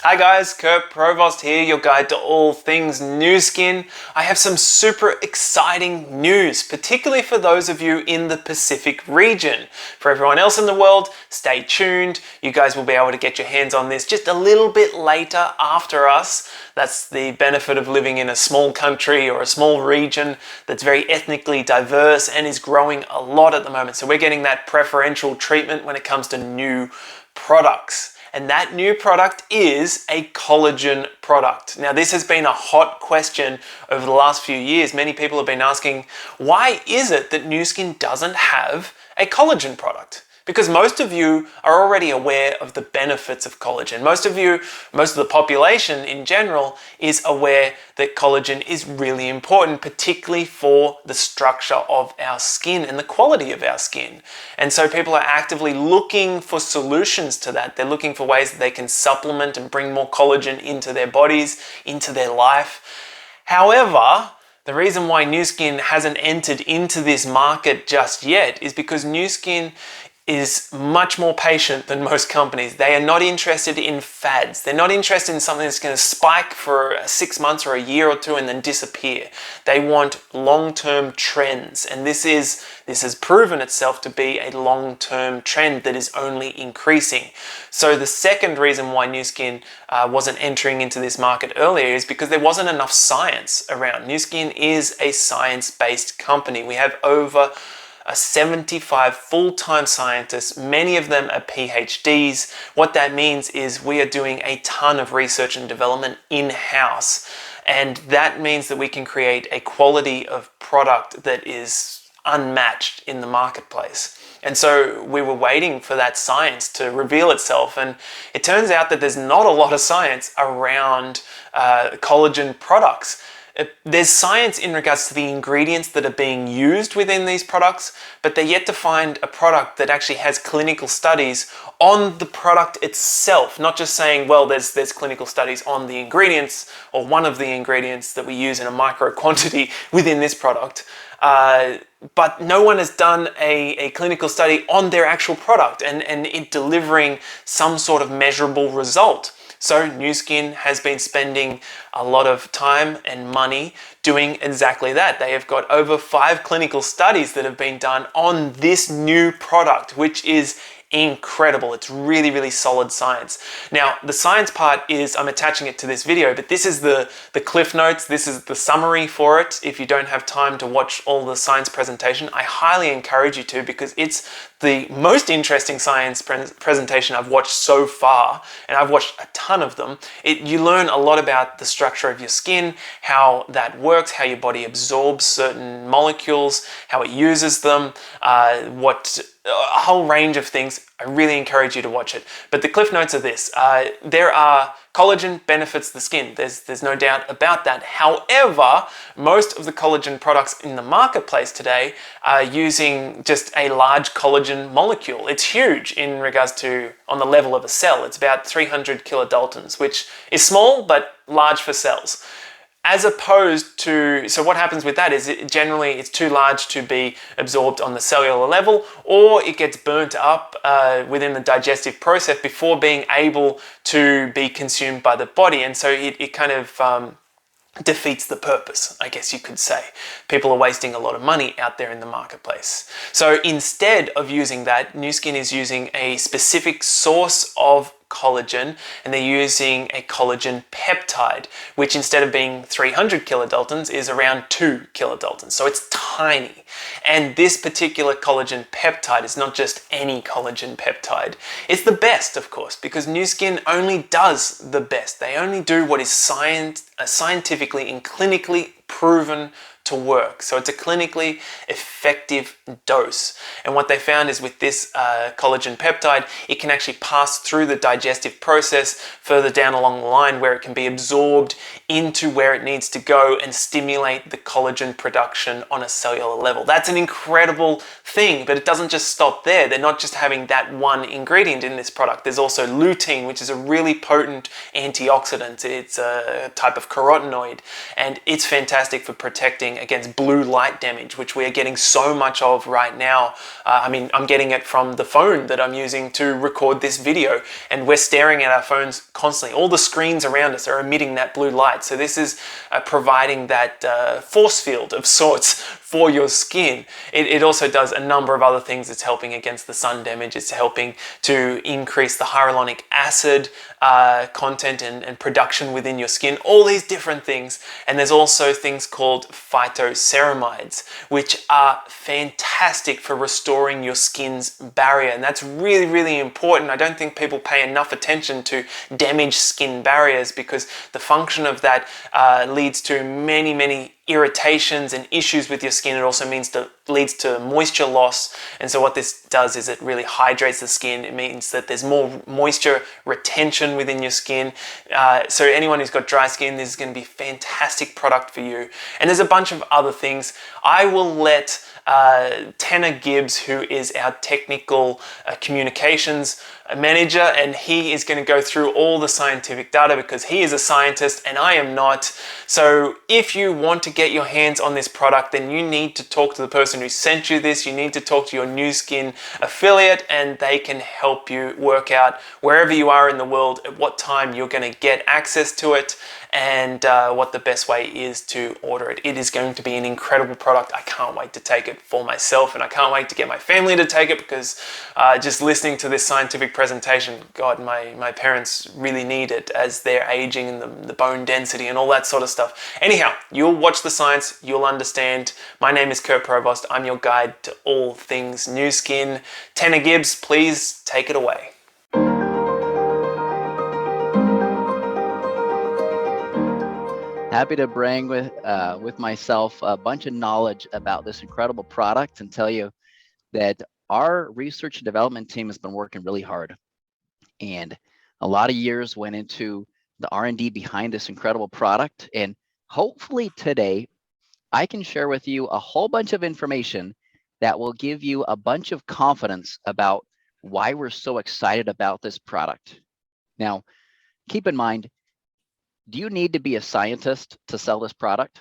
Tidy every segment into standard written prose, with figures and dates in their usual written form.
Hi guys, Kurt Provost here, your guide to all things new skin. I have some super exciting news, particularly for those of you in the Pacific region. For everyone else in the world, stay tuned. You guys will be able to get your hands on this just a little bit later after us. That's the benefit of living in a small country or a small region that's very ethnically diverse and is growing a lot at the moment. So we're getting that preferential treatment when it comes to new products. And that new product is a collagen product. Now, this has been a hot question over the last few years. Many people have been asking, why is it that Nu Skin doesn't have a collagen product? Because most of you are already aware of the benefits of collagen. Most of the population in general is aware that collagen is really important, particularly for the structure of our skin and the quality of our skin. And so people are actively looking for solutions to that. They're looking for ways that they can supplement and bring more collagen into their bodies, into their life. However, the reason why Nu Skin hasn't entered into this market just yet is because Nu Skin is much more patient than most companies. They are not interested in fads. They're not interested in something that's going to spike for 6 months or a year or two and then disappear. They want long-term trends, and this has proven itself to be a long-term trend that is only increasing. So the second reason why Nu Skin wasn't entering into this market earlier is because there wasn't enough science around. Nu Skin is a science-based company. We have over 75 full-time scientists, many of them are PhDs. What that means is we are doing a ton of research and development in-house, and that means that we can create a quality of product that is unmatched in the marketplace. And so we were waiting for that science to reveal itself, and it turns out that there's not a lot of science around collagen products. There's science in regards to the ingredients that are being used within these products, but they're yet to find a product that actually has clinical studies on the product itself, not just saying, well, there's clinical studies on the ingredients or one of the ingredients that we use in a micro quantity within this product. But no one has done a clinical study on their actual product and it delivering some sort of measurable result. So Nu Skin has been spending a lot of time and money doing exactly that. They have got over 5 clinical studies that have been done on this new product, which is incredible. It's really, really solid science. Now, the science part is, I'm attaching it to this video, but this is the cliff notes. This is the summary for it. If you don't have time to watch all the science presentation, I highly encourage you to, because it's the most interesting science presentation I've watched so far, and I've watched a ton of them. You learn a lot about the structure of your skin, how that works, how your body absorbs certain molecules, how it uses them, a whole range of things. I really encourage you to watch it. But the cliff notes are this. Collagen benefits the skin. There's no doubt about that. However, most of the collagen products in the marketplace today are using just a large collagen molecule. It's huge in regards to on the level of a cell. It's about 300 kilodaltons, which is small but large for cells. As opposed to, so what happens with that is generally it's too large to be absorbed on the cellular level, or it gets burnt up within the digestive process before being able to be consumed by the body. And so it kind of defeats the purpose, I guess you could say. People are wasting a lot of money out there in the marketplace. So instead of using that, Nu Skin is using a specific source of collagen, and they're using a collagen peptide, which instead of being 300 kilodaltons is around 2 kilodaltons. So it's tiny. And this particular collagen peptide is not just any collagen peptide. It's the best, of course, because Nu Skin only does the best. They only do what is scientifically and clinically proven to work. So it's a clinically effective dose. And what they found is with this collagen peptide, it can actually pass through the digestive process further down along the line where it can be absorbed into where it needs to go and stimulate the collagen production on a cellular level. That's an incredible thing, but it doesn't just stop there. They're not just having that one ingredient in this product. There's also lutein, which is a really potent antioxidant. It's a type of carotenoid, and it's fantastic for protecting protecting against blue light damage, which we are getting so much of right now. I mean, I'm getting it from the phone that I'm using to record this video, and we're staring at our phones constantly. All the screens around us are emitting that blue light. So this is providing that force field of sorts for your skin. It also does a number of other things. It's helping against the sun damage. It's helping to increase the hyaluronic acid content and production within your skin, all these different things. And there's also things called PHYTOCERAMIDES, which are fantastic for restoring your skin's barrier. And that's really, really important. I don't think people pay enough attention to damaged skin barriers, because the function of that leads to many, many irritations and issues with your skin. It also leads to moisture loss. And so what this does is it really hydrates the skin. It means that there's more moisture retention within your skin. So anyone who's got dry skin, this is going to be a fantastic product for you. And there's a bunch of other things. I will let Tanner Gibbs, who is our technical communications manager, and he is going to go through all the scientific data, because he is a scientist and I am not. So if you want to get your hands on this product, then you need to talk to the person who sent you this. You need to talk to your Nu Skin affiliate, and they can help you work out wherever you are in the world at what time you're going to get access to it, and what the best way is to order it. It is going to be an incredible product. I can't wait to take it for myself, and I can't wait to get my family to take it, because just listening to this scientific presentation, God, my parents really need it as they're aging, and the bone density and all that sort of stuff. Anyhow, you'll watch the science, you'll understand. My name is Kurt Provost. I'm your guide to all things Nu Skin. Tanner Gibbs, please take it away. Happy to bring with myself a bunch of knowledge about this incredible product, and tell you that our research and development team has been working really hard, and a lot of years went into the R&D behind this incredible product. And hopefully today I can share with you a whole bunch of information that will give you a bunch of confidence about why we're so excited about this product. Now, keep in mind, do you need to be a scientist to sell this product?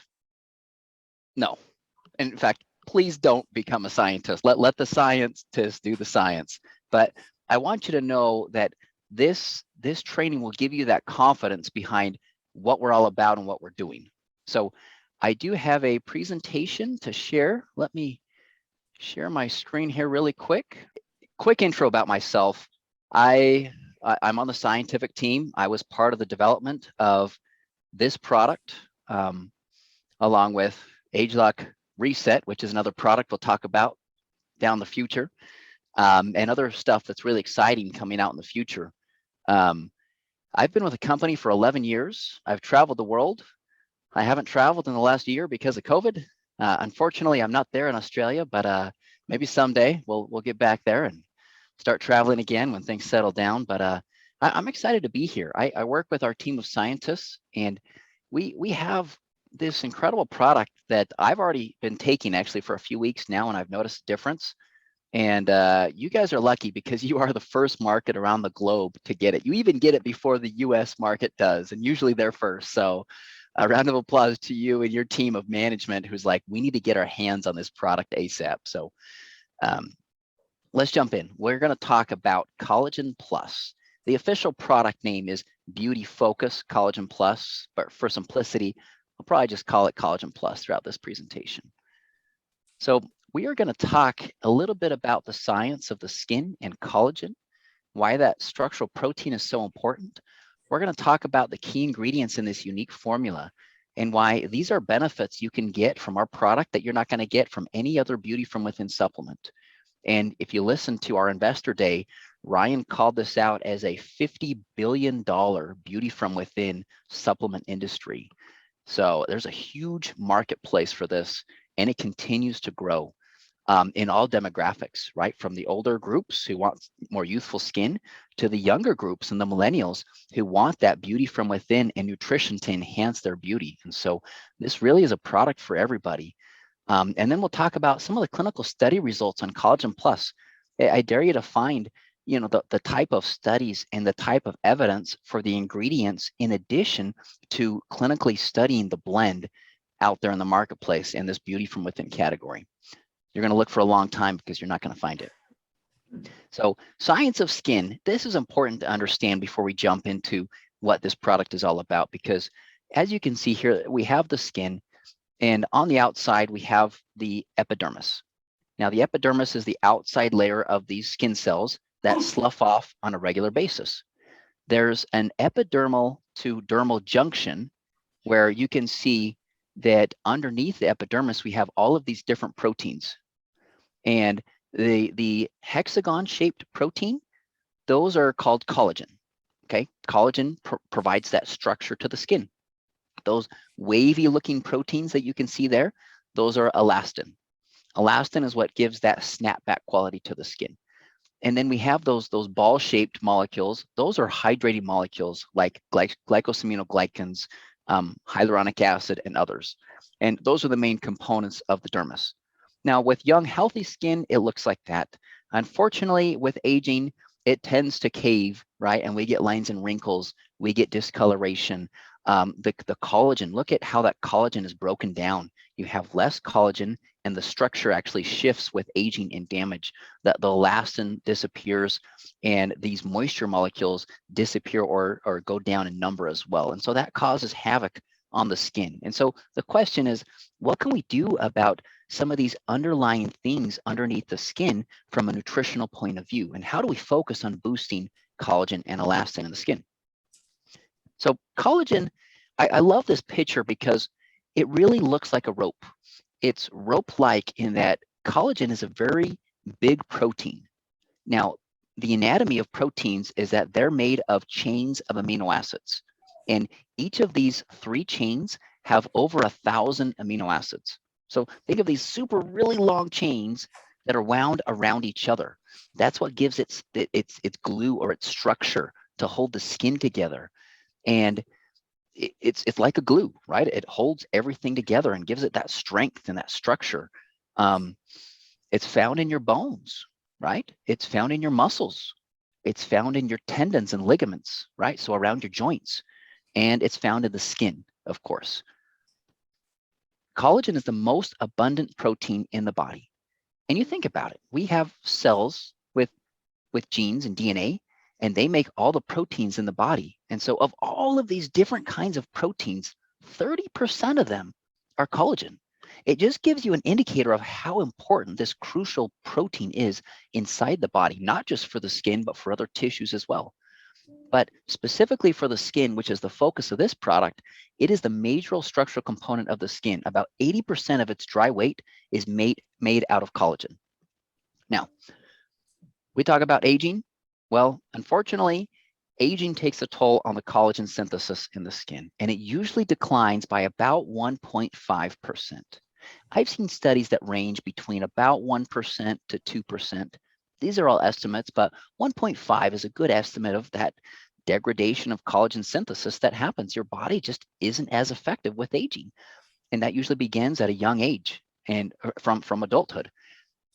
No. In fact, please don't become a scientist. Let the scientists do the science. But I want you to know that this training will give you that confidence behind what we're all about and what we're doing. So I do have a presentation to share. Let me share my screen here really quick. Quick intro about myself. I'm on the scientific team. I was part of the development of this product, along with ageLOC Reset, which is another product we'll talk about down the future, and other stuff that's really exciting coming out in the future. I've been with the company for 11 years. I've traveled the world. I haven't traveled in the last year because of COVID. Unfortunately, I'm not there in Australia, but maybe someday we'll get back there and start traveling again when things settle down. But I'm excited to be here. I work with our team of scientists, and we have this incredible product that I've already been taking actually for a few weeks now, and I've noticed a difference. And you guys are lucky, because you are the first market around the globe to get it. You even get it before the US market does, and usually they're first. So a round of applause to you and your team of management who's like, we need to get our hands on this product ASAP. So let's jump in. We're going to talk about Collagen Plus. The official product name is Beauty Focus Collagen Plus, but for simplicity, I'll probably just call it Collagen Plus throughout this presentation. So we are going to talk a little bit about the science of the skin and collagen, why that structural protein is so important. We're going to talk about the key ingredients in this unique formula, and why these are benefits you can get from our product that you're not going to get from any other beauty from within supplement. And if you listen to our investor day, Ryan called this out as a $50 billion beauty from within supplement industry. So there's a huge marketplace for this, and it continues to grow in all demographics, right? From the older groups who want more youthful skin, to the younger groups and the millennials who want that beauty from within and nutrition to enhance their beauty. And so this really is a product for everybody. And then we'll talk about some of the clinical study results on Collagen Plus. I dare you to find, the type of studies and the type of evidence for the ingredients, in addition to clinically studying the blend out there in the marketplace in this beauty from within category. You're going to look for a long time because you're not going to find it. So science of skin, this is important to understand before we jump into what this product is all about, because as you can see here, we have the skin, and on the outside, we have the epidermis. Now, the epidermis is the outside layer of these skin cells that slough off on a regular basis. There's an epidermal to dermal junction where you can see that underneath the epidermis, we have all of these different proteins. And the hexagon-shaped protein, those are called collagen. Okay, collagen provides that structure to the skin. Those wavy-looking proteins that you can see there, those are elastin. Elastin is what gives that snapback quality to the skin. And then we have those ball-shaped molecules. Those are hydrating molecules like glycosaminoglycans, hyaluronic acid, and others. And those are the main components of the dermis. Now, with young, healthy skin, it looks like that. Unfortunately, with aging, it tends to cave, right? And we get lines and wrinkles. We get discoloration. The collagen, look at how that collagen is broken down. You have less collagen, and the structure actually shifts with aging and damage. The elastin disappears, and these moisture molecules disappear or go down in number as well. And so that causes havoc on the skin. And so the question is, what can we do about some of these underlying things underneath the skin from a nutritional point of view? And how do we focus on boosting collagen and elastin in the skin? So collagen, I love this picture because it really looks like a rope. It's rope-like in that collagen is a very big protein. Now, the anatomy of proteins is that they're made of chains of amino acids. And each of these 3 chains have over 1,000 amino acids. So think of these super really long chains that are wound around each other. That's what gives its glue or its structure to hold the skin together. And it's like a glue, right? It holds everything together and gives it that strength and that structure. It's found in your bones, right? It's found in your muscles. It's found in your tendons and ligaments, right? So around your joints. And it's found in the skin, of course. Collagen is the most abundant protein in the body. And you think about it, we have cells with genes and DNA, and they make all the proteins in the body. And so of all of these different kinds of proteins, 30% of them are collagen. It just gives you an indicator of how important this crucial protein is inside the body, not just for the skin, but for other tissues as well. But specifically for the skin, which is the focus of this product, it is the major structural component of the skin. About 80% of its dry weight is made out of collagen. Now, we talk about aging. Well, unfortunately, aging takes a toll on the collagen synthesis in the skin, and it usually declines by about 1.5%. I've seen studies that range between about 1% to 2%. These are all estimates, but 1.5 is a good estimate of that degradation of collagen synthesis that happens. Your body just isn't as effective with aging, and that usually begins at a young age and from adulthood.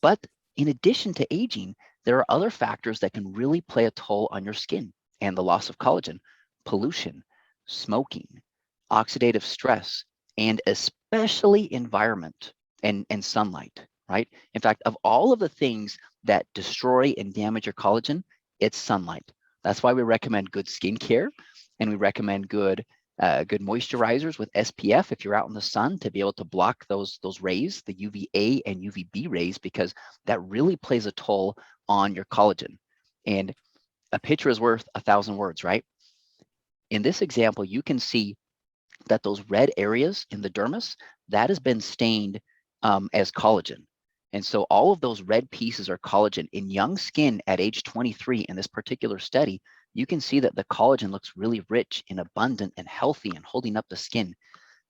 But in addition to aging, there are other factors that can really play a toll on your skin and the loss of collagen: pollution, smoking, oxidative stress, and especially environment and sunlight, right? In fact, of all of the things that destroy and damage your collagen, it's sunlight. That's why we recommend good skincare, and we recommend good moisturizers with SPF if you're out in the sun to be able to block those rays, the UVA and UVB rays, because that really plays a toll on your collagen. And a picture is worth 1,000 words, right? In this example, you can see that those red areas in the dermis, that has been stained as collagen. And so all of those red pieces are collagen. In young skin at age 23 in this particular study, you can see that the collagen looks really rich and abundant and healthy and holding up the skin.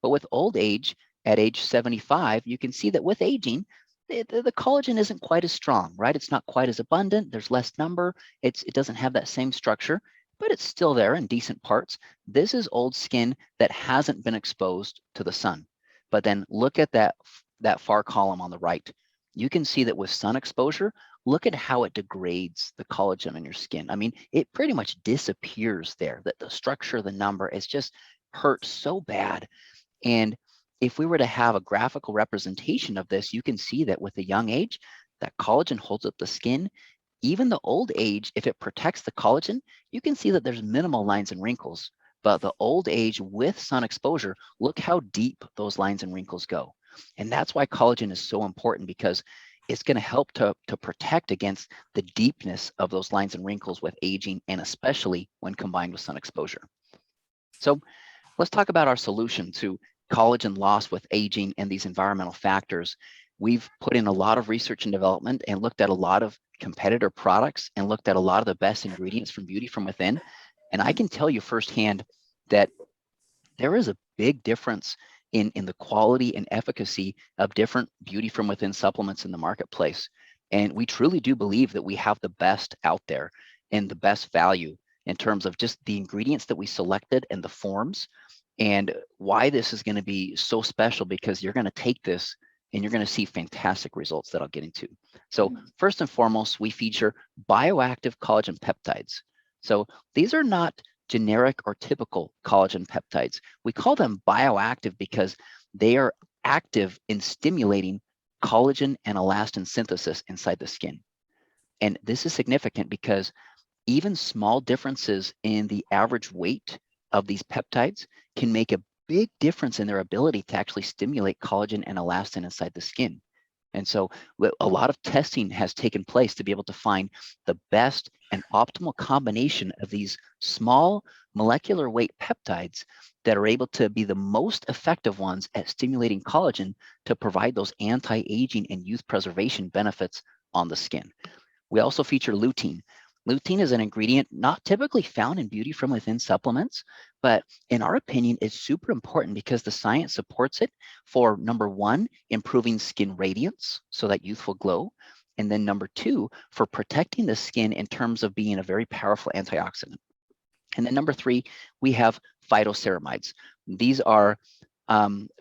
But with old age, at age 75, you can see that with aging, the collagen isn't quite as strong, right? It's not quite as abundant. There's less number. It doesn't have that same structure, but it's still there in decent parts. This is old skin that hasn't been exposed to the sun. But then look at that far column on the right. You can see that with sun exposure, look at how it degrades the collagen in your skin. I mean, it pretty much disappears there. That the structure, the number, it's just hurt so bad. And if we were to have a graphical representation of this, you can see that with a young age, that collagen holds up the skin. Even the old age, if it protects the collagen, you can see that there's minimal lines and wrinkles. But the old age with sun exposure, look how deep those lines and wrinkles go. And that's why collagen is so important, because it's going to help to protect against the deepness of those lines and wrinkles with aging, and especially when combined with sun exposure. So let's talk about our solution to collagen loss with aging and these environmental factors. We've put in a lot of research and development and looked at a lot of competitor products and looked at a lot of the best ingredients from Beauty From Within. And I can tell you firsthand that there is a big difference in the quality and efficacy of different Beauty From Within supplements in the marketplace. And we truly do believe that we have the best out there and the best value in terms of just the ingredients that we selected and the forms. And why this is going to be so special, because you're going to take this and you're going to see fantastic results that I'll get into. So first and foremost, we feature bioactive collagen peptides. So these are not generic or typical collagen peptides. We call them bioactive because they are active in stimulating collagen and elastin synthesis inside the skin. And this is significant because even small differences in the average weight of these peptides can make a big difference in their ability to actually stimulate collagen and elastin inside the skin. And so a lot of testing has taken place to be able to find the best and optimal combination of these small molecular weight peptides that are able to be the most effective ones at stimulating collagen to provide those anti-aging and youth preservation benefits on the skin. We also feature lutein. Lutein is an ingredient not typically found in Beauty From Within supplements, but in our opinion, it's super important because the science supports it for, number one, improving skin radiance, so that youthful glow. And then number two, for protecting the skin in terms of being a very powerful antioxidant. And then number three, we have PHYTOCERAMIDES. These are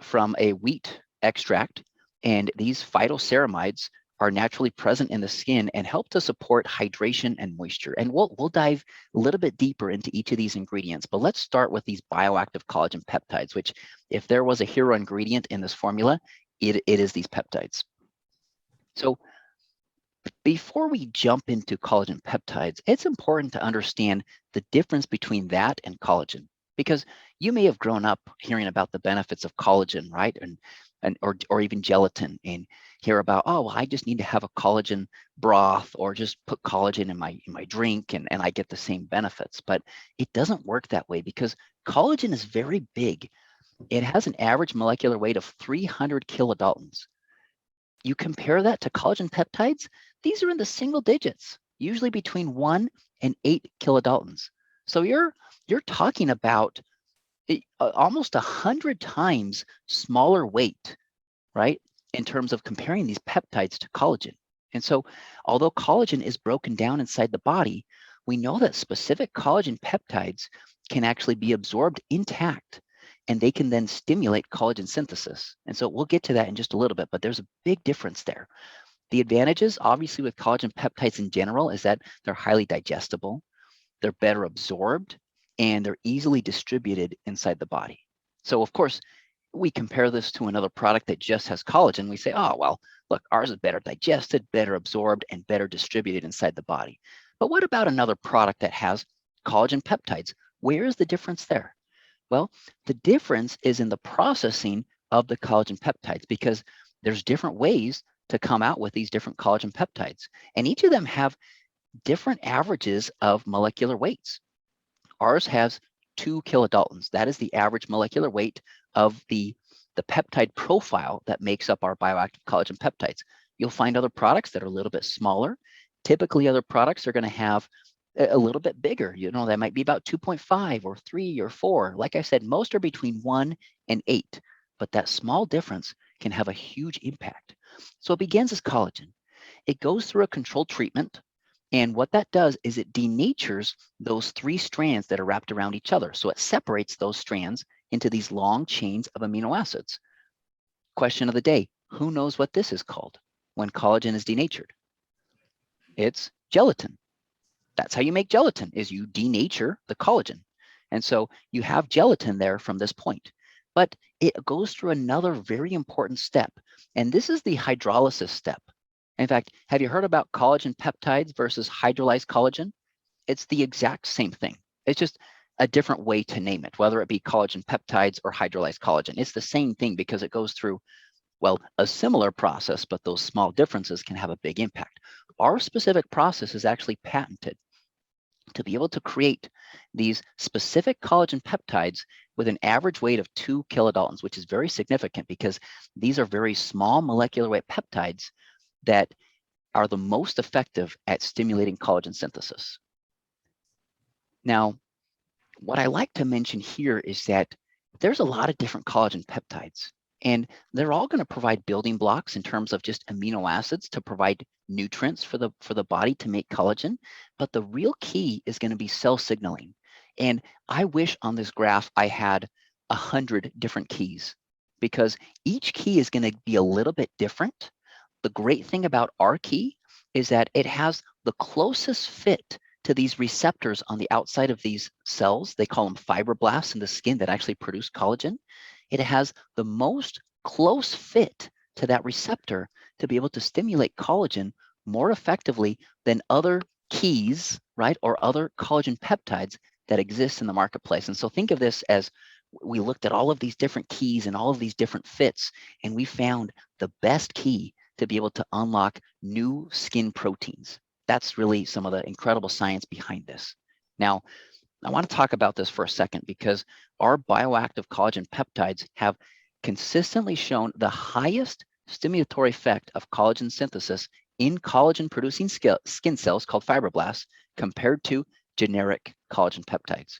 from a wheat extract, and these phytoceramides are naturally present in the skin and help to support hydration and moisture. And we'll dive a little bit deeper into each of these ingredients, but let's start with these bioactive collagen peptides, which, if there was a hero ingredient in this formula, it is these peptides. So before we jump into collagen peptides, it's important to understand the difference between that and collagen, because you may have grown up hearing about the benefits of collagen, right? Or even gelatin, and hear about, oh, well, I just need to have a collagen broth or just put collagen in my drink and I get the same benefits. But it doesn't work that way, because collagen is very big. It has an average molecular weight of 300 kilodaltons. You compare that to collagen peptides, these are in the single digits, usually between 1 and 8 kilodaltons. So you're talking about almost 100 times smaller weight, right, in terms of comparing these peptides to collagen. And so although collagen is broken down inside the body, we know that specific collagen peptides can actually be absorbed intact, and they can then stimulate collagen synthesis. And so we'll get to that in just a little bit, but there's a big difference there. The advantages, obviously, with collagen peptides in general is that they're highly digestible, they're better absorbed, and they're easily distributed inside the body. So of course, we compare this to another product that just has collagen. We say, oh, well, look, ours is better digested, better absorbed, and better distributed inside the body. But what about another product that has collagen peptides? Where is the difference there? Well, the difference is in the processing of the collagen peptides, because there's different ways to come out with these different collagen peptides. And each of them have different averages of molecular weights. Ours has 2 kilodaltons. That is the average molecular weight of the peptide profile that makes up our bioactive collagen peptides. You'll find other products that are a little bit smaller. Typically, other products are going to have a little bit bigger. You know, that might be about 2.5 or 3 or 4. Like I said, most are between 1 and 8, but that small difference can have a huge impact. So it begins as collagen. It goes through a controlled treatment. And what that does is it denatures those 3 strands that are wrapped around each other. So it separates those strands into these long chains of amino acids. Question of the day, who knows what this is called when collagen is denatured? It's gelatin. That's how you make gelatin, is you denature the collagen. And so you have gelatin there from this point. but it goes through another very important step, and this is the hydrolysis step. In fact, have you heard about collagen peptides versus hydrolyzed collagen? It's the exact same thing. It's just a different way to name it, whether it be collagen peptides or hydrolyzed collagen. It's the same thing because it goes through, well, a similar process, but those small differences can have a big impact. Our specific process is actually patented to be able to create these specific collagen peptides with an average weight of 2 kilodaltons, which is very significant because these are very small molecular weight peptides that are the most effective at stimulating collagen synthesis. Now, what I like to mention here is that there's a lot of different collagen peptides, and they're all going to provide building blocks in terms of just amino acids to provide nutrients for the body to make collagen. But the real key is going to be cell signaling. And I wish on this graph I had 100 different keys, because each key is going to be a little bit different. The great thing about our key is that it has the closest fit to these receptors on the outside of these cells. They call them fibroblasts in the skin that actually produce collagen. It has the most close fit to that receptor to be able to stimulate collagen more effectively than other keys, right, or other collagen peptides that exist in the marketplace. And so think of this as we looked at all of these different keys and all of these different fits, and we found the best key to be able to unlock new skin proteins. That's really some of the incredible science behind this. Now, I want to talk about this for a second because our bioactive collagen peptides have consistently shown the highest stimulatory effect of collagen synthesis in collagen-producing skin cells called fibroblasts compared to generic collagen peptides.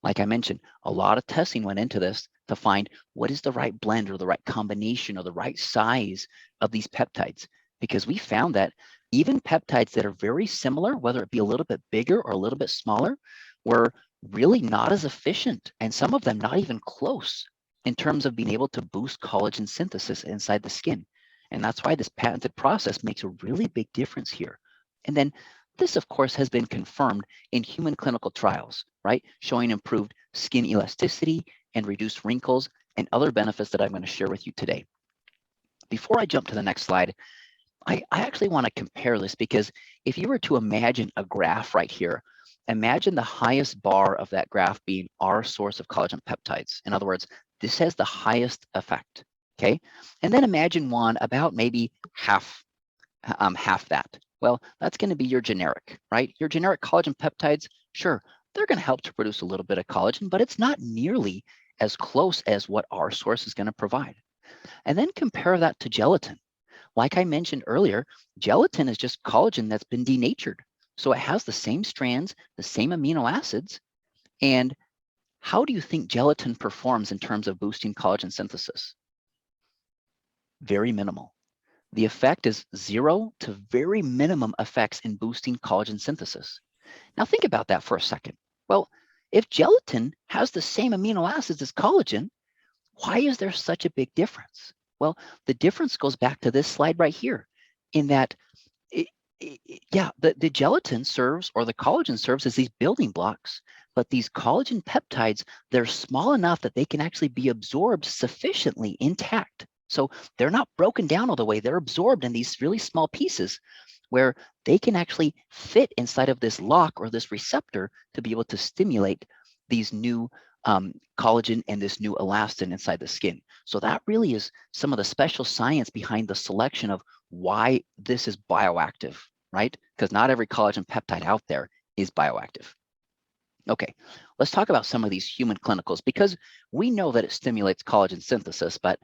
Like I mentioned, a lot of testing went into this to find what is the right blend or the right combination or the right size of these peptides, because we found that even peptides that are very similar, whether it be a little bit bigger or a little bit smaller, were really not as efficient, and some of them not even close in terms of being able to boost collagen synthesis inside the skin. And that's why this patented process makes a really big difference here. And then this, of course, has been confirmed in human clinical trials, right? Showing improved skin elasticity and reduced wrinkles and other benefits that I'm going to share with you today. Before I jump to the next slide, I actually want to compare this, because if you were to imagine a graph right here, imagine the highest bar of that graph being our source of collagen peptides. In other words, this has the highest effect, okay? And then imagine one about maybe half that. Well, that's going to be your generic, right? Your generic collagen peptides, sure, they're going to help to produce a little bit of collagen, but it's not nearly as close as what our source is going to provide. And then compare that to gelatin. Like I mentioned earlier, gelatin is just collagen that's been denatured. So it has the same strands, the same amino acids. And how do you think gelatin performs in terms of boosting collagen synthesis? Very minimal. The effect is 0 to very minimum effects in boosting collagen synthesis. Now think about that for a second. Well, if gelatin has the same amino acids as collagen, why is there such a big difference? Well, the difference goes back to this slide right here, in that, the gelatin serves, or the collagen serves, as these building blocks, but these collagen peptides, they're small enough that they can actually be absorbed sufficiently intact. So they're not broken down all the way, they're absorbed in these really small pieces where they can actually fit inside of this lock or this receptor to be able to stimulate these new collagen and this new elastin inside the skin. So that really is some of the special science behind the selection of why this is bioactive, right? Because not every collagen peptide out there is bioactive. Okay, let's talk about some of these human clinicals, because we know that it stimulates collagen synthesis, but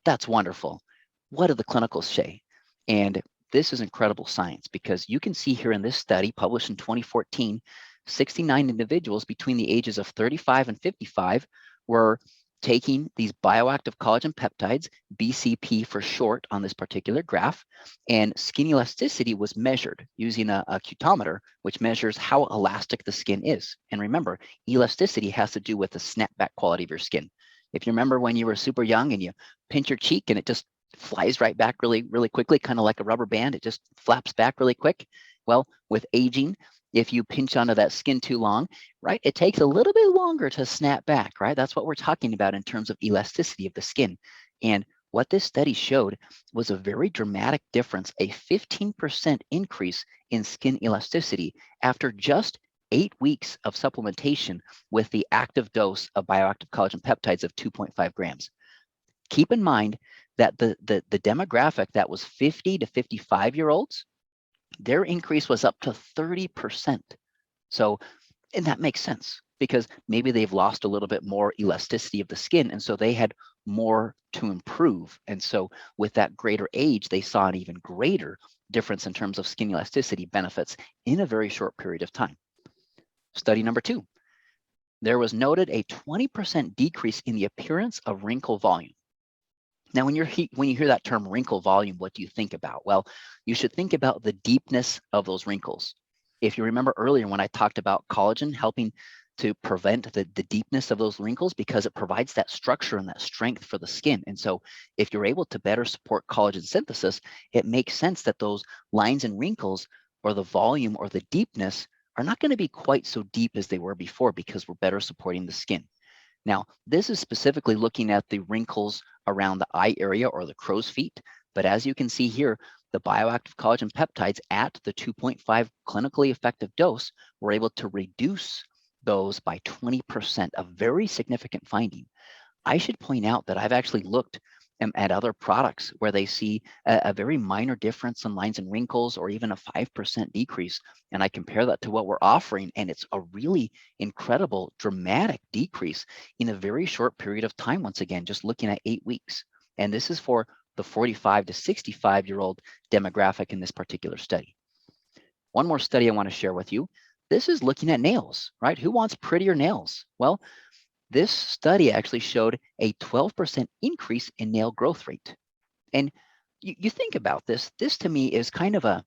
that's wonderful. What do the clinicals say? And this is incredible science, because you can see here in this study published in 2014, 69 individuals between the ages of 35 and 55 were taking these bioactive collagen peptides, BCP for short on this particular graph, and skin elasticity was measured using a cutometer, which measures how elastic the skin is. And remember, elasticity has to do with the snapback quality of your skin. If you remember when you were super young and you pinch your cheek and it just flies right back really, really quickly, kind of like a rubber band, it just flaps back really quick. Well, with aging, If you pinch onto that skin too long, right, it takes a little bit longer to snap back, right? That's what we're talking about in terms of elasticity of the skin. And what this study showed was a very dramatic difference, a 15% increase in skin elasticity after just 8 weeks of supplementation with the active dose of bioactive collagen peptides of 2.5 grams. Keep in mind that the demographic that was 50 to 55-year-olds, their increase was up to 30%. So, and that makes sense because maybe they've lost a little bit more elasticity of the skin, and so they had more to improve. And so with that greater age, they saw an even greater difference in terms of skin elasticity benefits in a very short period of time. Study number 2, there was noted a 20% decrease in the appearance of wrinkle volume. Now, when you hear that term wrinkle volume, what do you think about? Well, you should think about the deepness of those wrinkles. If you remember earlier when I talked about collagen helping to prevent the deepness of those wrinkles because it provides that structure and that strength for the skin. And so if you're able to better support collagen synthesis, it makes sense that those lines and wrinkles or the volume or the deepness are not going to be quite so deep as they were before because we're better supporting the skin. Now, this is specifically looking at the wrinkles around the eye area or the crow's feet. But as you can see here, the bioactive collagen peptides at the 2.5 clinically effective dose were able to reduce those by 20%, a very significant finding. I should point out that I've actually looked at other products where they see a very minor difference in lines and wrinkles or even a 5% decrease. And I compare that to what we're offering, and it's a really incredible, dramatic decrease in a very short period of time. Once again, just looking at 8 weeks. And this is for the 45 to 65-year-old demographic in this particular study. One more study I want to share with you. This is looking at nails, right? Who wants prettier nails? Well, this study actually showed a 12% increase in nail growth rate. And you think about this, this to me is kind of a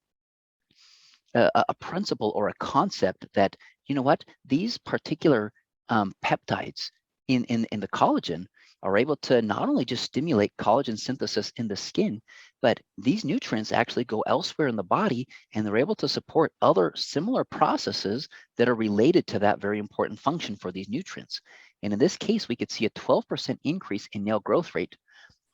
principle or a concept that, you know what, these particular peptides in the collagen are able to not only just stimulate collagen synthesis in the skin, but these nutrients actually go elsewhere in the body and they're able to support other similar processes that are related to that very important function for these nutrients. And in this case, we could see a 12% increase in nail growth rate.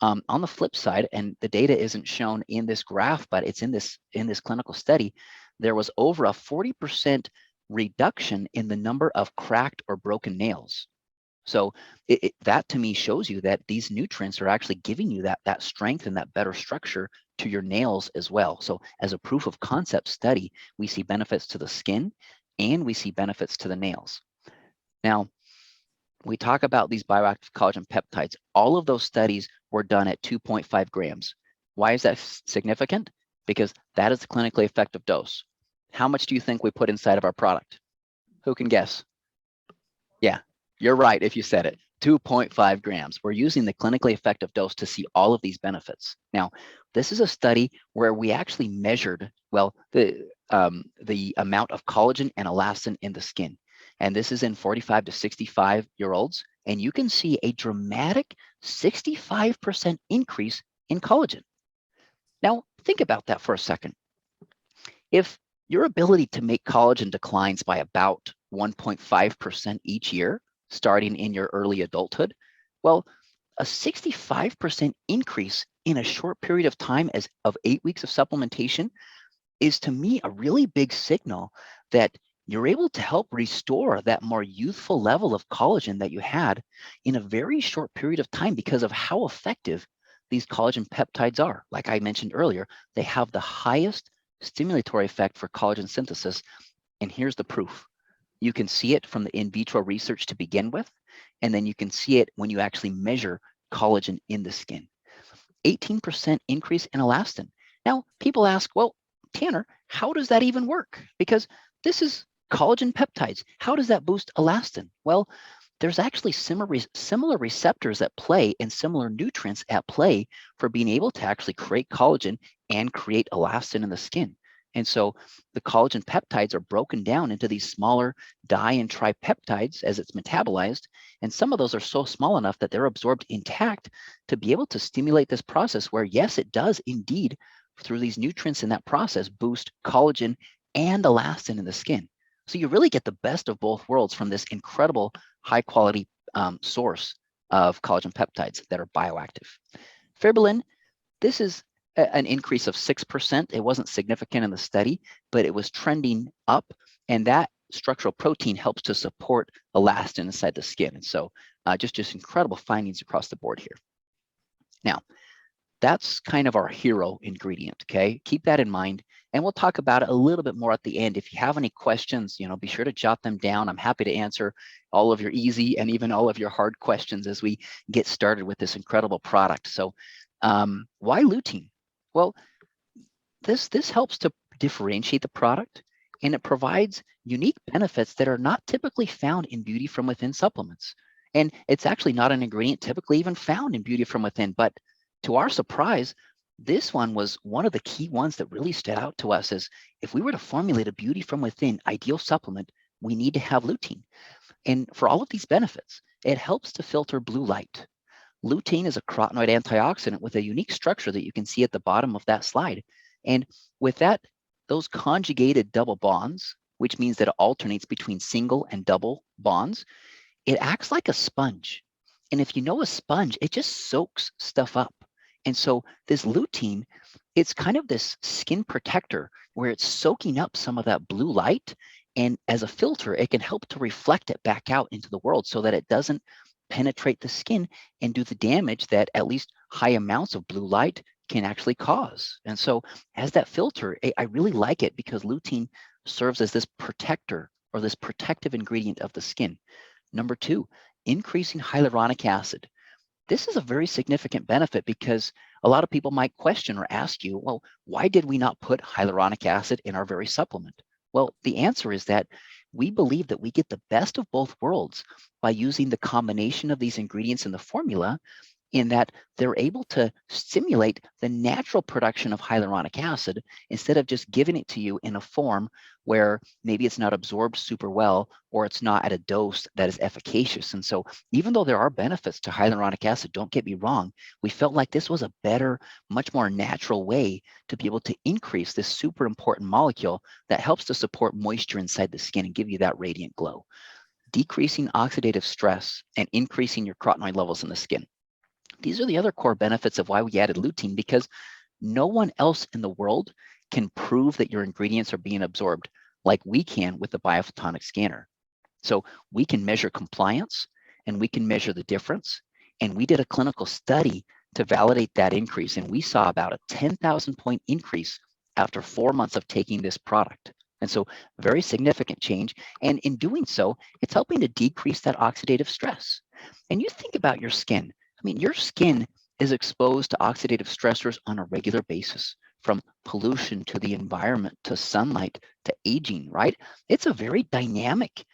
On the flip side, and the data isn't shown in this graph, but it's in this clinical study, there was over a 40% reduction in the number of cracked or broken nails. So that to me shows you that these nutrients are actually giving you that strength and that better structure to your nails as well. So as a proof of concept study, we see benefits to the skin and we see benefits to the nails. Now, we talk about these bioactive collagen peptides. All of those studies were done at 2.5 grams. Why is that significant? Because that is the clinically effective dose. How much do you think we put inside of our product? Who can guess? Yeah, you're right if you said it. 2.5 grams. We're using the clinically effective dose to see all of these benefits. Now, this is a study where we actually measured, well, the amount of collagen and elastin in the skin. And this is in 45 to 65-year-olds. And you can see a dramatic 65% increase in collagen. Now, think about that for a second. If your ability to make collagen declines by about 1.5% each year, starting in your early adulthood, well, a 65% increase in a short period of time of 8 weeks of supplementation is, to me, a really big signal that you're able to help restore that more youthful level of collagen that you had in a very short period of time because of how effective these collagen peptides are. Like I mentioned earlier, they have the highest stimulatory effect for collagen synthesis. And here's the proof. You can see it from the in vitro research to begin with, and then you can see it when you actually measure collagen in the skin. 18% increase in elastin. Now, people ask, well, Tanner, how does that even work? Because this is collagen peptides. How does that boost elastin? Well, there's actually similar receptors at play and similar nutrients at play for being able to actually create collagen and create elastin in the skin. And so the collagen peptides are broken down into these smaller di and tripeptides as it's metabolized. And some of those are so small enough that they're absorbed intact to be able to stimulate this process where, yes, it does indeed, through these nutrients in that process, boost collagen and elastin in the skin. So you really get the best of both worlds from this incredible high quality source of collagen peptides that are bioactive. Fibrilin, this is an increase of 6%. It wasn't significant in the study, but it was trending up, and that structural protein helps to support elastin inside the skin. And so just incredible findings across the board here. Now, that's kind of our hero ingredient, okay? Keep that in mind, and we'll talk about it a little bit more at the end. If you have any questions, be sure to jot them down. I'm happy to answer all of your easy and even all of your hard questions as we get started with this incredible product. So why lutein? Well, this helps to differentiate the product, and it provides unique benefits that are not typically found in Beauty From Within supplements. And it's actually not an ingredient typically even found in Beauty From Within, but to our surprise, this one was one of the key ones that really stood out to us as if we were to formulate a Beauty From Within ideal supplement, we need to have lutein. And for all of these benefits, it helps to filter blue light. Lutein is a carotenoid antioxidant with a unique structure that you can see at the bottom of that slide. And with that, those conjugated double bonds, which means that it alternates between single and double bonds, it acts like a sponge. And if you know a sponge, it just soaks stuff up. And so this lutein, it's kind of this skin protector where it's soaking up some of that blue light. And as a filter, it can help to reflect it back out into the world so that it doesn't penetrate the skin and do the damage that at least high amounts of blue light can actually cause. And so as that filter, I really like it because lutein serves as this protector or this protective ingredient of the skin. Number two, increasing hyaluronic acid. This is a very significant benefit because a lot of people might question or ask you, well, why did we not put hyaluronic acid in our very supplement? Well, the answer is that we believe that we get the best of both worlds by using the combination of these ingredients in the formula, in that they're able to stimulate the natural production of hyaluronic acid instead of just giving it to you in a form where maybe it's not absorbed super well or it's not at a dose that is efficacious. And so even though there are benefits to hyaluronic acid, don't get me wrong, we felt like this was a better, much more natural way to be able to increase this super important molecule that helps to support moisture inside the skin and give you that radiant glow. Decreasing oxidative stress and increasing your carotenoid levels in the skin. These are the other core benefits of why we added lutein, because no one else in the world can prove that your ingredients are being absorbed like we can with the biophotonic scanner. So we can measure compliance and we can measure the difference. And we did a clinical study to validate that increase. And we saw about a 10,000 point increase after 4 months of taking this product. And so very significant change. And in doing so, it's helping to decrease that oxidative stress. And you think about your skin. I mean, your skin is exposed to oxidative stressors on a regular basis, from pollution to the environment to sunlight to aging, right? It's a very dynamic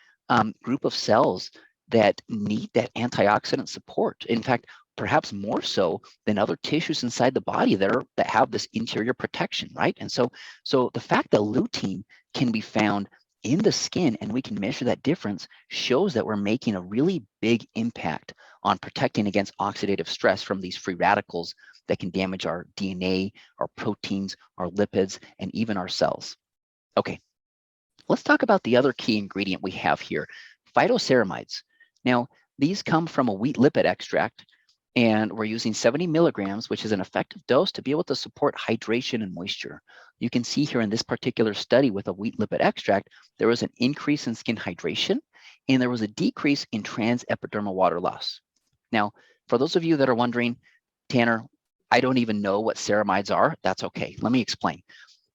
group of cells that need that antioxidant support. In fact, perhaps more so than other tissues inside the body that have this interior protection, right? And so the fact that lutein can be found in the skin and we can measure that difference shows that we're making a really big impact on protecting against oxidative stress from these free radicals that can damage our DNA, our proteins, our lipids, and even our cells. Okay, let's talk about the other key ingredient we have here, PHYTOCERAMIDES. Now, these come from a wheat lipid extract, and we're using 70 milligrams, which is an effective dose to be able to support hydration and moisture. You can see here in this particular study with a wheat lipid extract, there was an increase in skin hydration, and there was a decrease in transepidermal water loss. Now, for those of you that are wondering, Tanner, I don't even know what ceramides are. That's okay. Let me explain.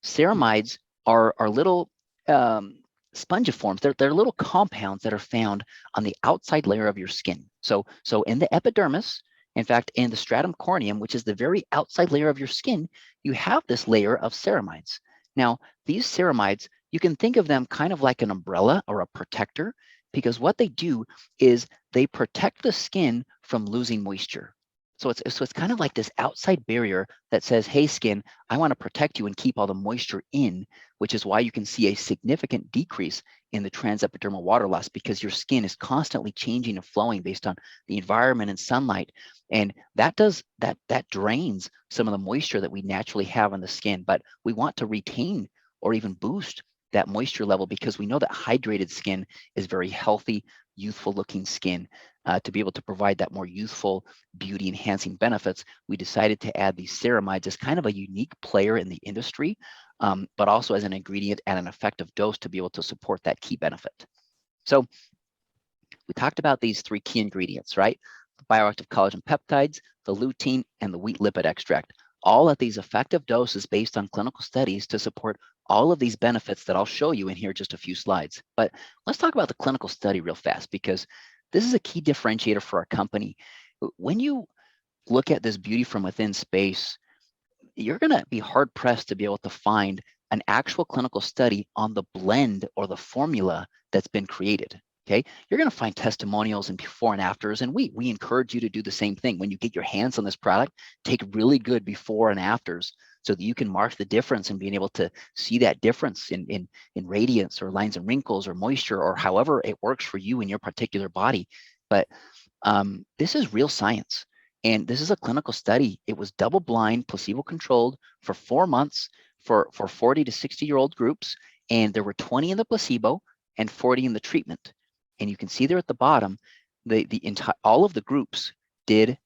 Ceramides are little spongiforms. They're little compounds that are found on the outside layer of your skin. So in the epidermis, in fact, in the stratum corneum, which is the very outside layer of your skin, you have this layer of ceramides. Now, these ceramides, you can think of them kind of like an umbrella or a protector, because what they do is they protect the skin from losing moisture. So it's kind of like this outside barrier that says, hey, skin, I want to protect you and keep all the moisture in, which is why you can see a significant decrease in the transepidermal water loss, because your skin is constantly changing and flowing based on the environment and sunlight. And that drains some of the moisture that we naturally have on the skin, but we want to retain or even boost that moisture level, because we know that hydrated skin is very healthy, youthful looking skin. To be able to provide that more youthful, beauty enhancing benefits, we decided to add these ceramides as kind of a unique player in the industry, but also as an ingredient and an effective dose to be able to support that key benefit. So we talked about these 3 key ingredients, right? The bioactive collagen peptides, the lutein, and the wheat lipid extract, all at these effective doses based on clinical studies to support all of these benefits that I'll show you in here just a few slides. But let's talk about the clinical study real fast, because this is a key differentiator for our company. When you look at this beauty from within space, you're going to be hard pressed to be able to find an actual clinical study on the blend or the formula that's been created. Okay, you're going to find testimonials and before and afters, and we encourage you to do the same thing. When you get your hands on this product, take really good before and afters so that you can mark the difference and being able to see that difference in radiance or lines and wrinkles or moisture or however it works for you in your particular body. But this is real science. And this is a clinical study. It was double-blind, placebo-controlled for 4 months for 40 to 60-year-old groups. And there were 20 in the placebo and 40 in the treatment. And you can see there at the bottom, all of the groups did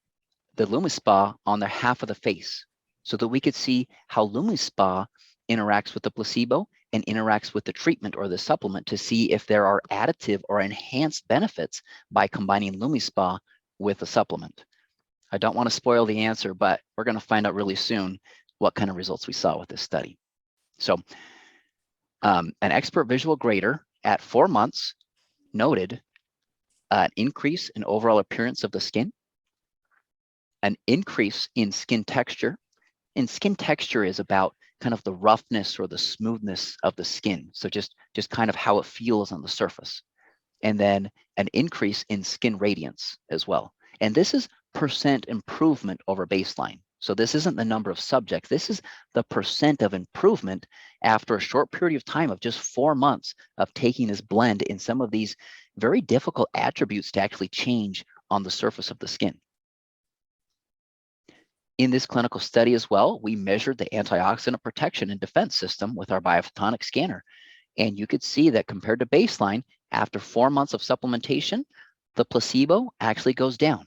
the LumiSpa on their half of the face so that we could see how LumiSpa interacts with the placebo and interacts with the treatment or the supplement to see if there are additive or enhanced benefits by combining LumiSpa with a supplement. I don't want to spoil the answer, but we're going to find out really soon what kind of results we saw with this study. So an expert visual grader at 4 months noted an increase in overall appearance of the skin, an increase in skin texture. And skin texture is about kind of the roughness or the smoothness of the skin. So just kind of how it feels on the surface. And then an increase in skin radiance as well. And this is percent improvement over baseline. So this isn't the number of subjects. This is the percent of improvement after a short period of time of just 4 months of taking this blend in some of these very difficult attributes to actually change on the surface of the skin. In this clinical study as well, we measured the antioxidant protection and defense system with our biophotonic scanner. And you could see that compared to baseline, after 4 months of supplementation, the placebo actually goes down.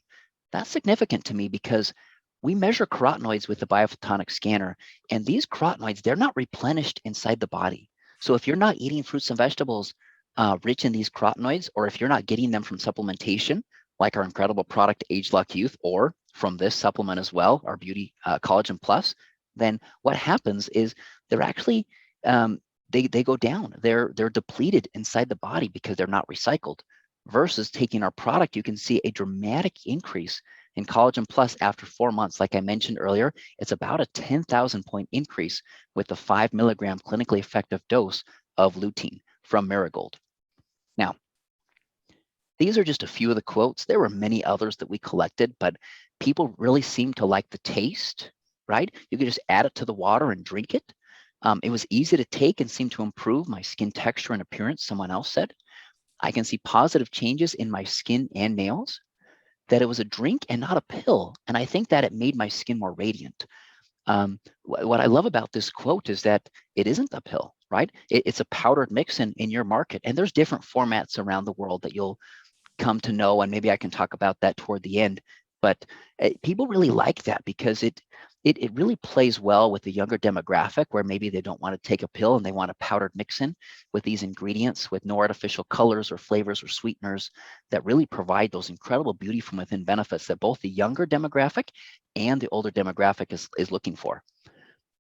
That's significant to me because we measure carotenoids with the biophotonic scanner, and these carotenoids, they're not replenished inside the body. So if you're not eating fruits and vegetables rich in these carotenoids, or if you're not getting them from supplementation, like our incredible product Age Lock Youth, or from this supplement as well, our Beauty Collagen Plus, then what happens is they're actually, they go down. They're depleted inside the body because they're not recycled. Versus taking our product, you can see a dramatic increase in Collagen Plus after 4 months. Like I mentioned earlier, it's about a 10,000 point increase with the 5 milligram clinically effective dose of lutein from Marigold. Now, these are just a few of the quotes. There were many others that we collected, but people really seemed to like the taste, right? You could just add it to the water and drink it. It was easy to take and seemed to improve my skin texture and appearance, someone else said. I can see positive changes in my skin and nails, that it was a drink and not a pill. And I think that it made my skin more radiant. What I love about this quote is that it isn't a pill, right? It's a powdered mix in your market. And there's different formats around the world that you'll come to know. And maybe I can talk about that toward the end. But people really like that because it really plays well with the younger demographic where maybe they don't want to take a pill and they want a powdered mix-in with these ingredients with no artificial colors or flavors or sweeteners that really provide those incredible beauty from within benefits that both the younger demographic and the older demographic is looking for.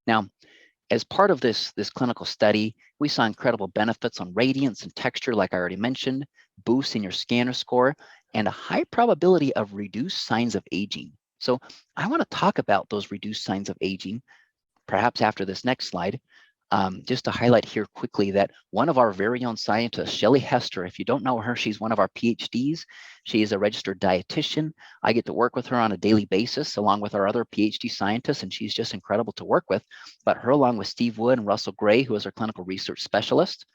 Now, as part of this clinical study, we saw incredible benefits on radiance and texture, like I already mentioned, boosts in your scanner score, and a high probability of reduced signs of aging. So I want to talk about those reduced signs of aging, perhaps after this next slide, just to highlight here quickly that one of our very own scientists, Shelley Hester, if you don't know her, she's one of our PhDs. She is a registered dietitian. I get to work with her on a daily basis along with our other PhD scientists, and she's just incredible to work with. But her along with Steve Wood and Russell Gray, who is our clinical research specialist.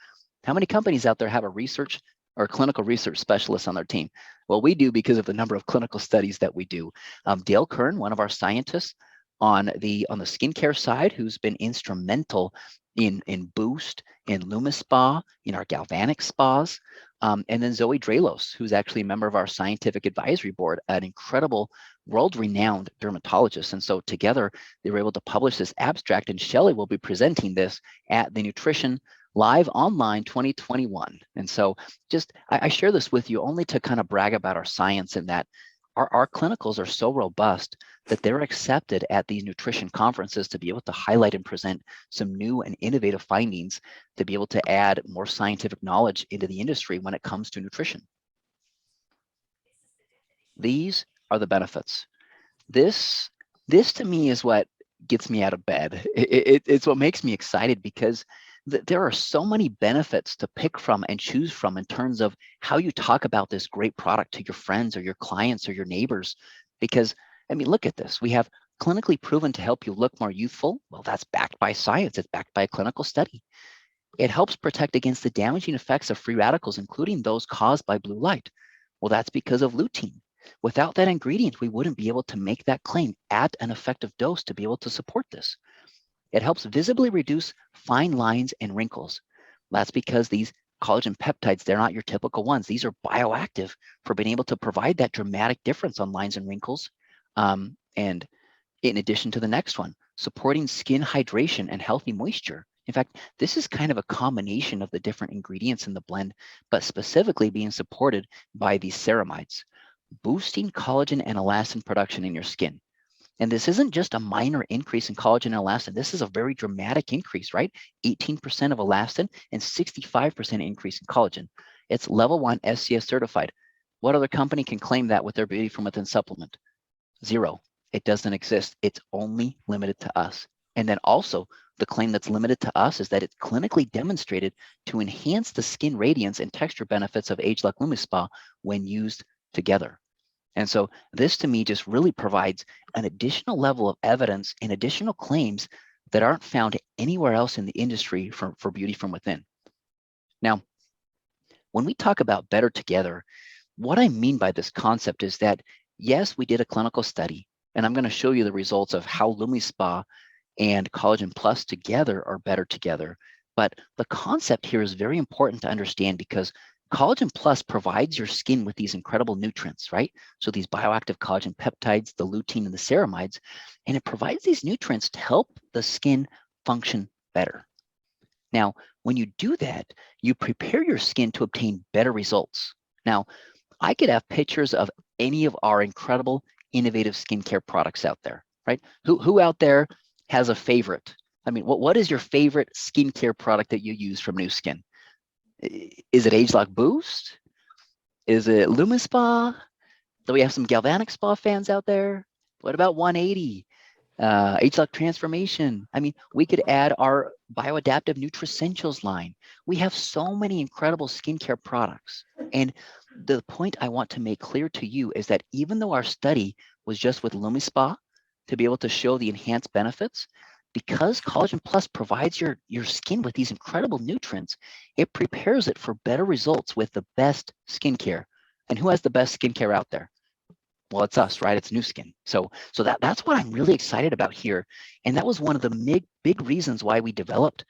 How many companies out there have a research or clinical research specialist on their team? Well, we do because of the number of clinical studies that we do. Dale Kern, one of our scientists on the skincare side, who's been instrumental in Boost, in LumiSpa, in our galvanic spas, and then Zoe Dralos, who's actually a member of our scientific advisory board, an incredible world-renowned dermatologist. And so together they were able to publish this abstract, and Shelley will be presenting this at the Nutrition Live Online 2021. And so just I share this with you only to kind of brag about our science, and that our clinicals are so robust that they're accepted at these nutrition conferences to be able to highlight and present some new and innovative findings to be able to add more scientific knowledge into the industry when it comes to nutrition. These are the benefits. This to me is what gets me out of bed. It's what makes me excited, because there are so many benefits to pick from and choose from in terms of how you talk about this great product to your friends or your clients or your neighbors. Because, I mean, look at this. We have clinically proven to help you look more youthful. Well, that's backed by science. It's backed by a clinical study. It helps protect against the damaging effects of free radicals, including those caused by blue light. Well, that's because of lutein. Without that ingredient, we wouldn't be able to make that claim at an effective dose to be able to support this. It helps visibly reduce fine lines and wrinkles. That's because these collagen peptides, they're not your typical ones. These are bioactive for being able to provide that dramatic difference on lines and wrinkles. And in addition to the next one, supporting skin hydration and healthy moisture. In fact, this is kind of a combination of the different ingredients in the blend, but specifically being supported by these ceramides, boosting collagen and elastin production in your skin. And this isn't just a minor increase in collagen and elastin. This is a very dramatic increase, right? 18% of elastin and 65% increase in collagen. It's level 1 SCS certified. What other company can claim that with their Beauty from Within supplement? Zero. It doesn't exist. It's only limited to us. And then also, the claim that's limited to us is that it's clinically demonstrated to enhance the skin radiance and texture benefits of Age-Lock LumiSpa when used together. And so this to me just really provides an additional level of evidence and additional claims that aren't found anywhere else in the industry for beauty from within. Now, when we talk about better together, what I mean by this concept is that, yes, we did a clinical study, and I'm going to show you the results of how LumiSpa and Collagen Plus together are better together. But the concept here is very important to understand, because Collagen Plus provides your skin with these incredible nutrients, right? So these bioactive collagen peptides, the lutein and the ceramides, and it provides these nutrients to help the skin function better. Now, when you do that, you prepare your skin to obtain better results. Now, I could have pictures of any of our incredible, innovative skincare products out there, right? Who out there has a favorite? I mean, what is your favorite skincare product that you use from Nu Skin? Is it Age-Lock Boost? Is it LumiSpa? Do we have some galvanic spa fans out there? What about 180? Age-Lock Transformation. I mean, we could add our bioadaptive Nutricentials line. We have so many incredible skincare products. And the point I want to make clear to you is that even though our study was just with LumiSpa to be able to show the enhanced benefits, because Collagen Plus provides your skin with these incredible nutrients, it prepares it for better results with the best skincare. And who has the best skincare out there? Well, it's us, right? It's Nu Skin. So that's what I'm really excited about here. And that was one of the big reasons why we developed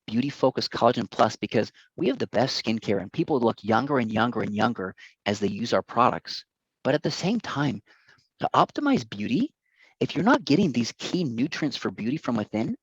Beauty Focused Collagen Plus, because we have the best skincare and people look younger and younger and younger as they use our products. But at the same time, to optimize beauty, if you're not getting these key nutrients for beauty from within,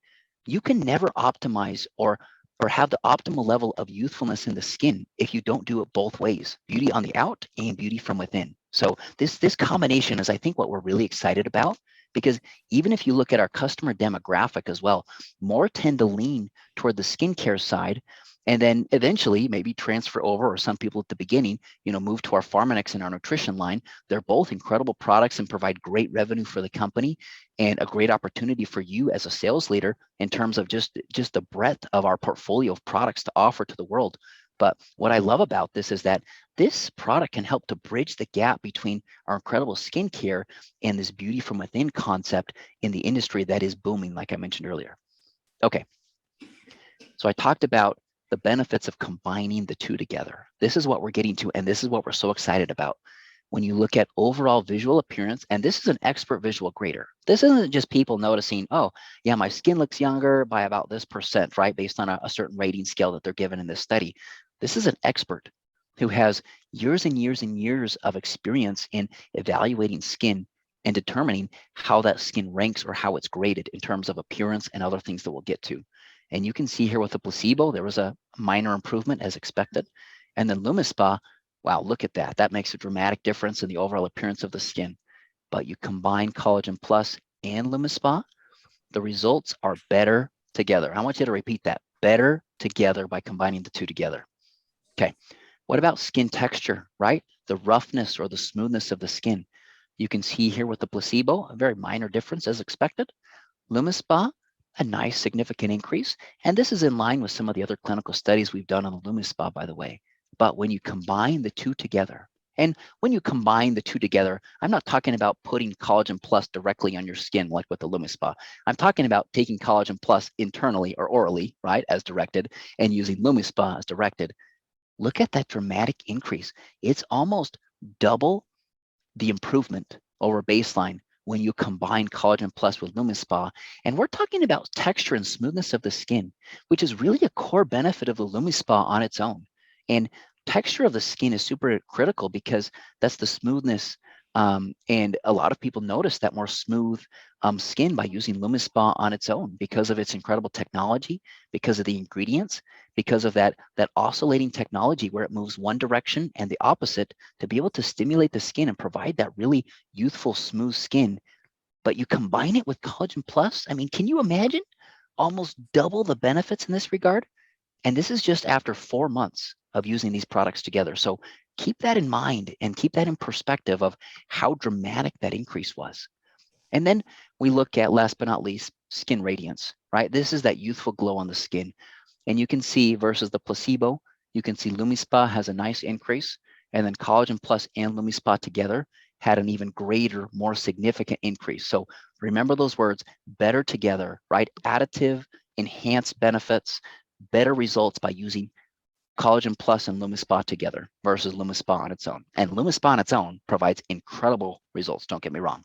you can never optimize or have the optimal level of youthfulness in the skin if you don't do it both ways, beauty on the out and beauty from within. So this combination is, I think, what we're really excited about, because even if you look at our customer demographic as well, more tend to lean toward the skincare side, and then eventually maybe transfer over, or some people at the beginning, move to our Pharmanex and our nutrition line. They're both incredible products and provide great revenue for the company and a great opportunity for you as a sales leader in terms of just the breadth of our portfolio of products to offer to the world. But what I love about this is that this product can help to bridge the gap between our incredible skincare and this beauty from within concept in the industry that is booming, like I mentioned earlier. Okay, so I talked about the benefits of combining the two together. This is what we're getting to, and this is what we're so excited about. when you look at overall visual appearance, and this is an expert visual grader. This isn't just people noticing, oh, yeah, my skin looks younger by about this %, right? Based on a certain rating scale that they're given in this study. This is an expert who has years and years and years of experience in evaluating skin and determining how that skin ranks or how it's graded in terms of appearance and other things that we'll get to. And you can see here with the placebo, there was a minor improvement as expected. And then LumiSpa, wow, look at that. That makes a dramatic difference in the overall appearance of the skin. But you combine Collagen Plus and LumiSpa, the results are better together. I want you to repeat that. Better together by combining the two together. Okay. What about skin texture, right? The roughness or the smoothness of the skin. You can see here with the placebo, a very minor difference as expected. LumiSpa, a nice significant increase. And this is in line with some of the other clinical studies we've done on the LumiSpa, by the way. But when you combine the two together, and when you combine the two together, I'm not talking about putting Collagen Plus directly on your skin like with the LumiSpa. I'm talking about taking Collagen Plus internally or orally, right, as directed, and using LumiSpa as directed. Look at that dramatic increase. It's almost double the improvement over baseline when you combine Collagen Plus with LumiSpa. And we're talking about texture and smoothness of the skin, which is really a core benefit of the LumiSpa on its own. And texture of the skin is super critical because that's the smoothness. And a lot of people notice that more smooth skin by using LumiSpa on its own because of its incredible technology, because of the ingredients, because of that oscillating technology where it moves one direction and the opposite to be able to stimulate the skin and provide that really youthful, smooth skin. But you combine it with Collagen Plus. I mean, can you imagine almost double the benefits in this regard? And this is just after 4 months of using these products together. So keep that in mind and keep that in perspective of how dramatic that increase was. And then we look at, last but not least, skin radiance, right? This is that youthful glow on the skin. And you can see versus the placebo, you can see LumiSpa has a nice increase, and then Collagen Plus and LumiSpa together had an even greater, more significant increase. So remember those words, better together, right? Additive, enhanced benefits, better results by using Collagen Plus and LumiSpa together versus LumiSpa on its own. And LumiSpa on its own provides incredible results, don't get me wrong.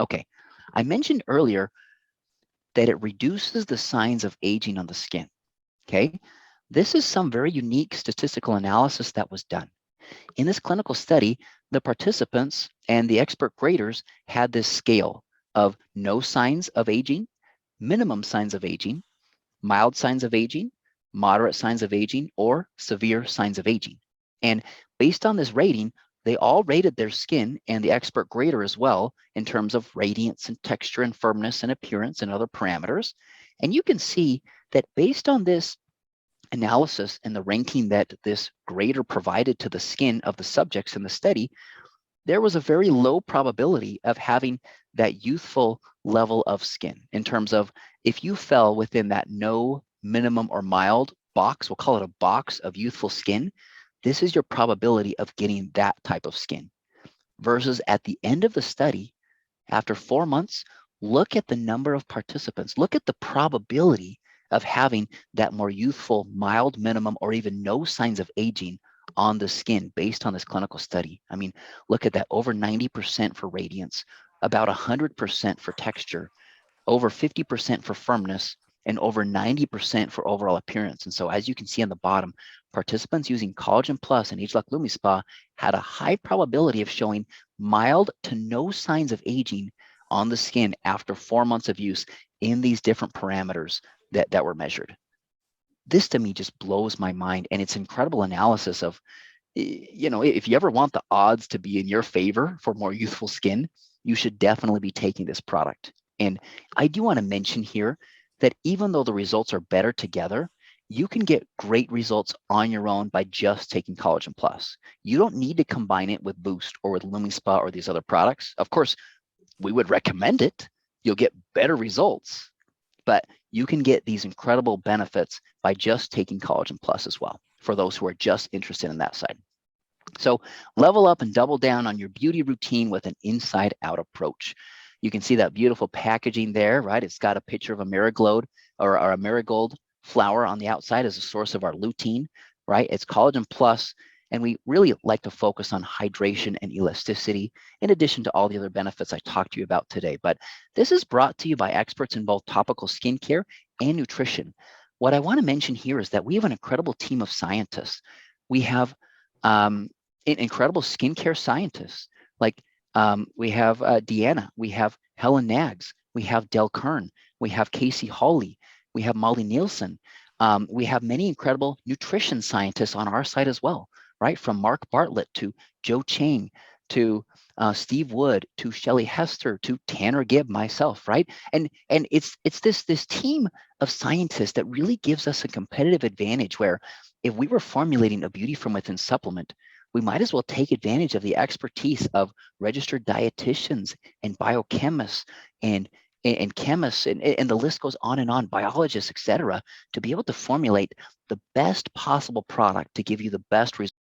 Okay, I mentioned earlier that it reduces the signs of aging on the skin, okay? This is some very unique statistical analysis that was done. In this clinical study, the participants and the expert graders had this scale of no signs of aging, minimum signs of aging, mild signs of aging, moderate signs of aging, or severe signs of aging. And based on this rating, they all rated their skin and the expert grader as well in terms of radiance and texture and firmness and appearance and other parameters. And you can see that based on this analysis and the ranking that this grader provided to the skin of the subjects in the study, there was a very low probability of having that youthful level of skin in terms of if you fell within that no, minimum, or mild box, we'll call it a box of youthful skin, this is your probability of getting that type of skin. Versus at the end of the study, after 4 months, look at the number of participants, look at the probability of having that more youthful, mild, minimum, or even no signs of aging on the skin based on this clinical study. I mean, look at that, over 90% for radiance, about 100% for texture, over 50% for firmness, and over 90% for overall appearance. And so as you can see on the bottom, participants using Collagen Plus and ageLOC LumiSpa had a high probability of showing mild to no signs of aging on the skin after 4 months of use in these different parameters that were measured. This to me just blows my mind, and it's incredible analysis of, you know, if you ever want the odds to be in your favor for more youthful skin, you should definitely be taking this product. And I do want to mention here that even though the results are better together, you can get great results on your own by just taking Collagen Plus. You don't need to combine it with Boost or with LumiSpa or these other products. Of course, we would recommend it. You'll get better results, but you can get these incredible benefits by just taking Collagen Plus as well, for those who are just interested in that side. So level up and double down on your beauty routine with an inside-out approach. You can see that beautiful packaging there, right? It's got a picture of a marigold or a marigold flower on the outside as a source of our lutein, right? It's Collagen Plus And we really like to focus on hydration and elasticity, in addition to all the other benefits I talked to you about today. But this is brought to you by experts in both topical skincare and nutrition. What I want to mention here is that we have an incredible team of scientists. We have incredible skincare scientists. Like we have Deanna, we have Helen Nags, we have Del Kern, we have Casey Hawley, we have Molly Nielsen. We have many incredible nutrition scientists on our side as well, right? From Mark Bartlett to Joe Chang to Steve Wood to Shelley Hester to Tanner Gibb, myself, right? And it's this team of scientists that really gives us a competitive advantage where if we were formulating a Beauty from Within supplement, we might as well take advantage of the expertise of registered dietitians and biochemists and chemists, and the list goes on, biologists, et cetera, to be able to formulate the best possible product to give you the best results.